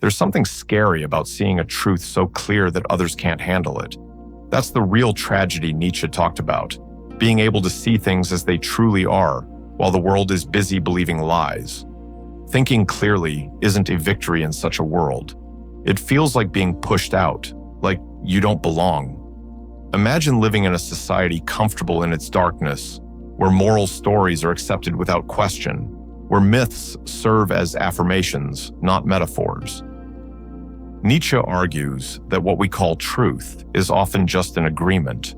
There's something scary about seeing a truth so clear that others can't handle it. That's the real tragedy Nietzsche talked about, being able to see things as they truly are, while the world is busy believing lies. Thinking clearly isn't a victory in such a world. It feels like being pushed out, like you don't belong. Imagine living in a society comfortable in its darkness, where moral stories are accepted without question, where myths serve as affirmations, not metaphors. Nietzsche argues that what we call truth is often just an agreement,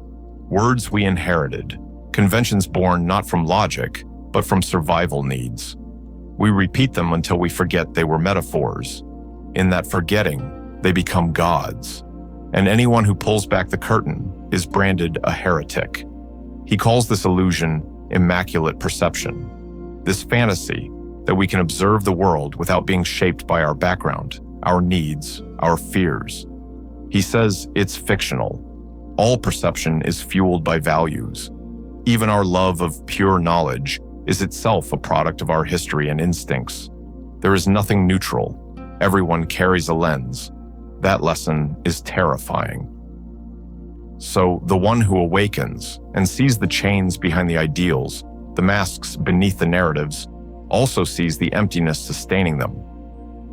words we inherited, conventions born not from logic, but from survival needs. We repeat them until we forget they were metaphors. In that forgetting, they become gods. And anyone who pulls back the curtain is branded a heretic. He calls this illusion immaculate perception, this fantasy that we can observe the world without being shaped by our background, our needs, our fears. He says it's fictional. All perception is fueled by values. Even our love of pure knowledge is itself a product of our history and instincts. There is nothing neutral. Everyone carries a lens. That lesson is terrifying. So the one who awakens and sees the chains behind the ideals, the masks beneath the narratives, also sees the emptiness sustaining them.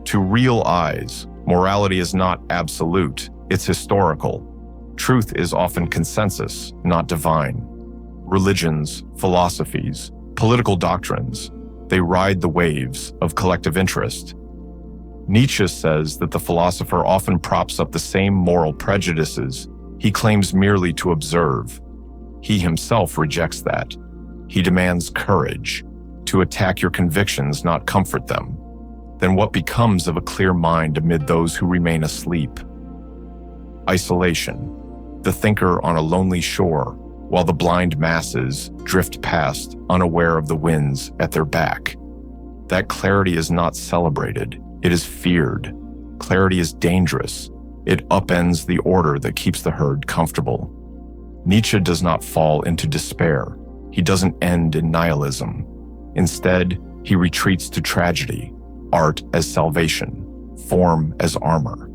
To real eyes, morality is not absolute, it's historical. Truth is often consensus, not divine. Religions, philosophies, political doctrines, they ride the waves of collective interest. Nietzsche says that the philosopher often props up the same moral prejudices he claims merely to observe. He himself rejects that. He demands courage, to attack your convictions, not comfort them. Then what becomes of a clear mind amid those who remain asleep? Isolation, the thinker on a lonely shore, while the blind masses drift past, unaware of the winds at their back. That clarity is not celebrated, it is feared. Clarity is dangerous. It upends the order that keeps the herd comfortable. Nietzsche does not fall into despair. He doesn't end in nihilism. Instead, he retreats to tragedy, art as salvation, form as armor.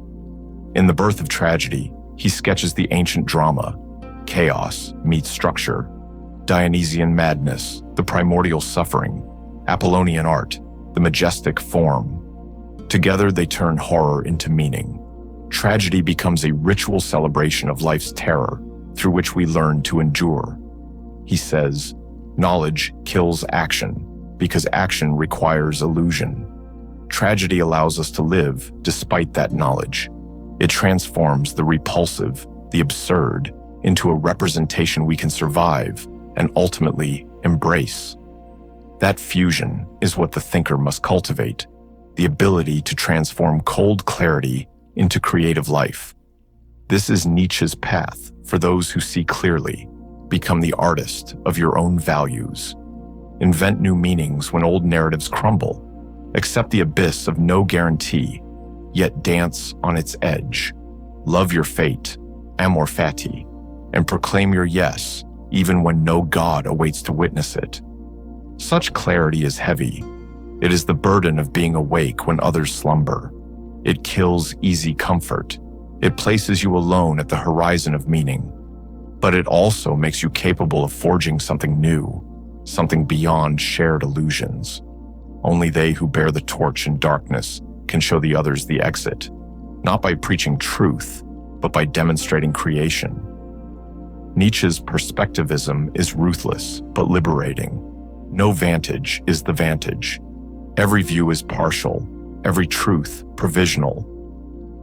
In The Birth of Tragedy, he sketches the ancient drama, chaos meets structure, Dionysian madness, the primordial suffering, Apollonian art, the majestic form. Together they turn horror into meaning. Tragedy becomes a ritual celebration of life's terror through which we learn to endure. He says, knowledge kills action because action requires illusion. Tragedy allows us to live despite that knowledge. It transforms the repulsive, the absurd, into a representation we can survive and ultimately embrace. That fusion is what the thinker must cultivate, the ability to transform cold clarity into creative life. This is Nietzsche's path for those who see clearly. Become the artist of your own values. Invent new meanings when old narratives crumble. Accept the abyss of no guarantee, yet dance on its edge. Love your fate, amor fati, and proclaim your yes, even when no God awaits to witness it. Such clarity is heavy. It is the burden of being awake when others slumber. It kills easy comfort. It places you alone at the horizon of meaning. But it also makes you capable of forging something new, something beyond shared illusions. Only they who bear the torch in darkness can show the others the exit, not by preaching truth, but by demonstrating creation. Nietzsche's perspectivism is ruthless, but liberating. No vantage is the vantage. Every view is partial, every truth provisional.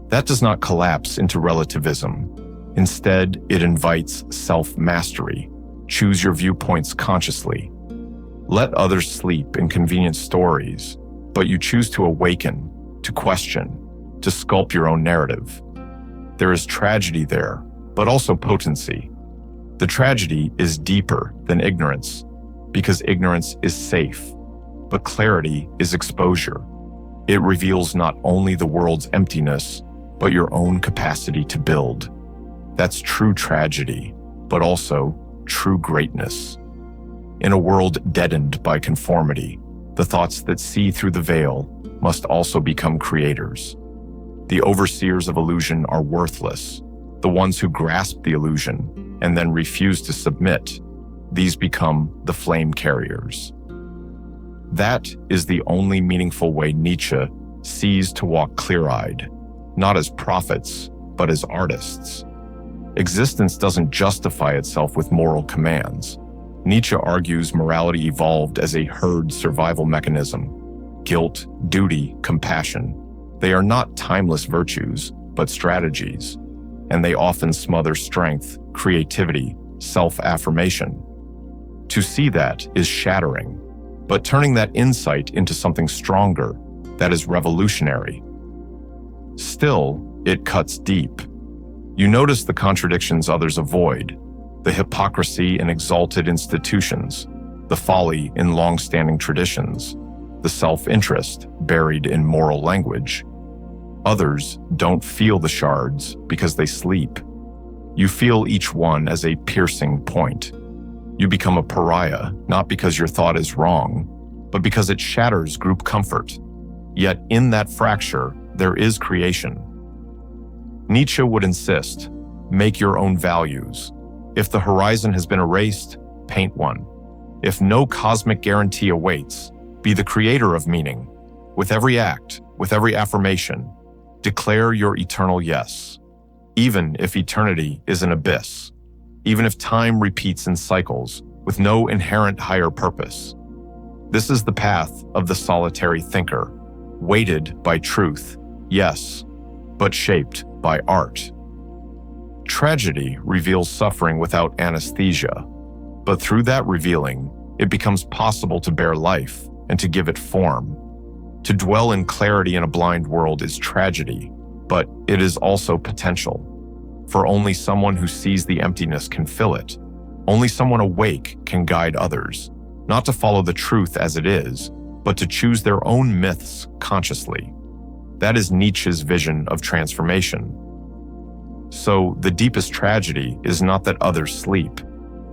That does not collapse into relativism. Instead, it invites self-mastery. Choose your viewpoints consciously. Let others sleep in convenient stories, but you choose to awaken, to question, to sculpt your own narrative. There is tragedy there, but also potency. The tragedy is deeper than ignorance, because ignorance is safe, but clarity is exposure. It reveals not only the world's emptiness, but your own capacity to build. That's true tragedy, but also true greatness. In a world deadened by conformity, the thoughts that see through the veil must also become creators. The overseers of illusion are worthless. The ones who grasp the illusion and then refuse to submit, these become the flame carriers. That is the only meaningful way Nietzsche sees to walk clear-eyed, not as prophets, but as artists. Existence doesn't justify itself with moral commands. Nietzsche argues morality evolved as a herd survival mechanism. Guilt, duty, compassion. They are not timeless virtues, but strategies. And they often smother strength, creativity, self-affirmation. To see that is shattering, but turning that insight into something stronger, that is revolutionary. Still, it cuts deep. You notice the contradictions others avoid, the hypocrisy in exalted institutions, the folly in long-standing traditions, the self-interest buried in moral language. Others don't feel the shards because they sleep. You feel each one as a piercing point. You become a pariah, not because your thought is wrong, but because it shatters group comfort. Yet in that fracture, there is creation. Nietzsche would insist, make your own values. If the horizon has been erased, paint one. If no cosmic guarantee awaits, be the creator of meaning. With every act, with every affirmation, declare your eternal yes. Even if eternity is an abyss. Even if time repeats in cycles, with no inherent higher purpose. This is the path of the solitary thinker, weighted by truth, yes, but shaped by art. Tragedy reveals suffering without anesthesia, but through that revealing, it becomes possible to bear life and to give it form. To dwell in clarity in a blind world is tragedy, but it is also potential. For only someone who sees the emptiness can fill it. Only someone awake can guide others, not to follow the truth as it is, but to choose their own myths consciously. That is Nietzsche's vision of transformation. So the deepest tragedy is not that others sleep.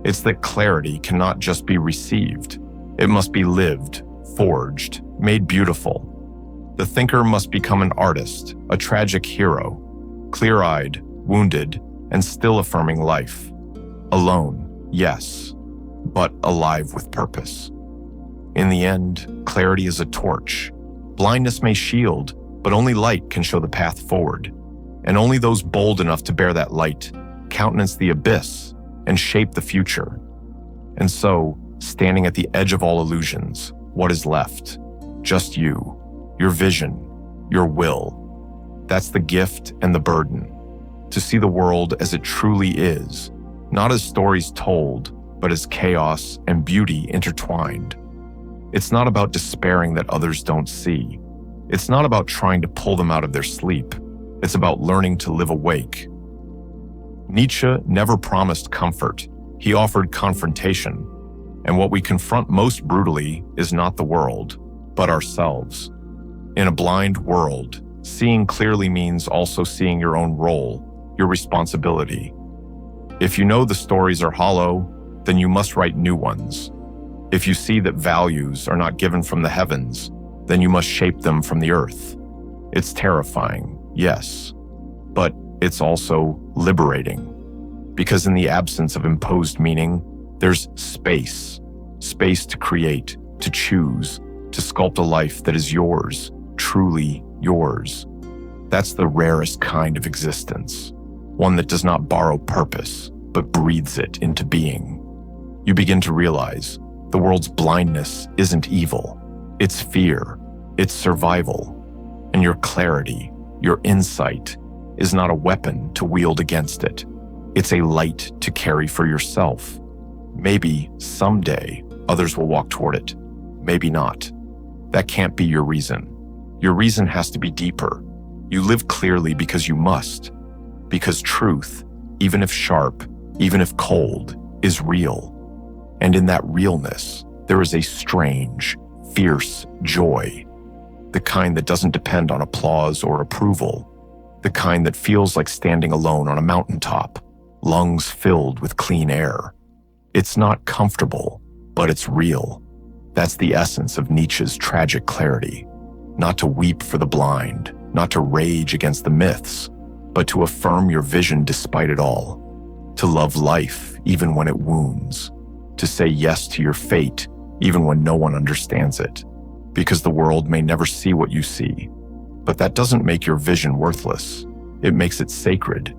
It's that clarity cannot just be received. It must be lived, forged, made beautiful. The thinker must become an artist, a tragic hero, clear-eyed, wounded, and still affirming life. Alone, yes, but alive with purpose. In the end, clarity is a torch. Blindness may shield, but only light can show the path forward. And only those bold enough to bear that light countenance the abyss and shape the future. And so, standing at the edge of all illusions, what is left? Just you, your vision, your will. That's the gift and the burden. To see the world as it truly is, not as stories told, but as chaos and beauty intertwined. It's not about despairing that others don't see. It's not about trying to pull them out of their sleep. It's about learning to live awake. Nietzsche never promised comfort. He offered confrontation. And what we confront most brutally is not the world, but ourselves. In a blind world, seeing clearly means also seeing your own role, your responsibility. If you know the stories are hollow, then you must write new ones. If you see that values are not given from the heavens, then you must shape them from the earth. It's terrifying, yes, but it's also liberating. Because in the absence of imposed meaning, there's space to create, to choose, to sculpt a life that is yours, truly yours. That's the rarest kind of existence, one that does not borrow purpose, but breathes it into being. You begin to realize the world's blindness isn't evil, it's fear, it's survival, and your clarity, your insight, is not a weapon to wield against it. It's a light to carry for yourself. Maybe someday others will walk toward it. Maybe not. That can't be your reason. Your reason has to be deeper. You live clearly because you must. Because truth, even if sharp, even if cold, is real. And in that realness, there is a strange, fierce joy. The kind that doesn't depend on applause or approval. The kind that feels like standing alone on a mountaintop, lungs filled with clean air. It's not comfortable, but it's real. That's the essence of Nietzsche's tragic clarity. Not to weep for the blind, not to rage against the myths, but to affirm your vision despite it all, to love life even when it wounds, to say yes to your fate even when no one understands it, because the world may never see what you see. But that doesn't make your vision worthless. It makes it sacred.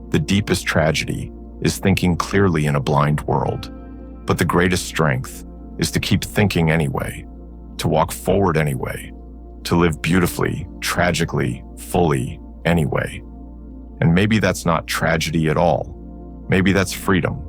The deepest tragedy is thinking clearly in a blind world. But the greatest strength is to keep thinking anyway, to walk forward anyway, to live beautifully, tragically, fully anyway. And maybe that's not tragedy at all. Maybe that's freedom.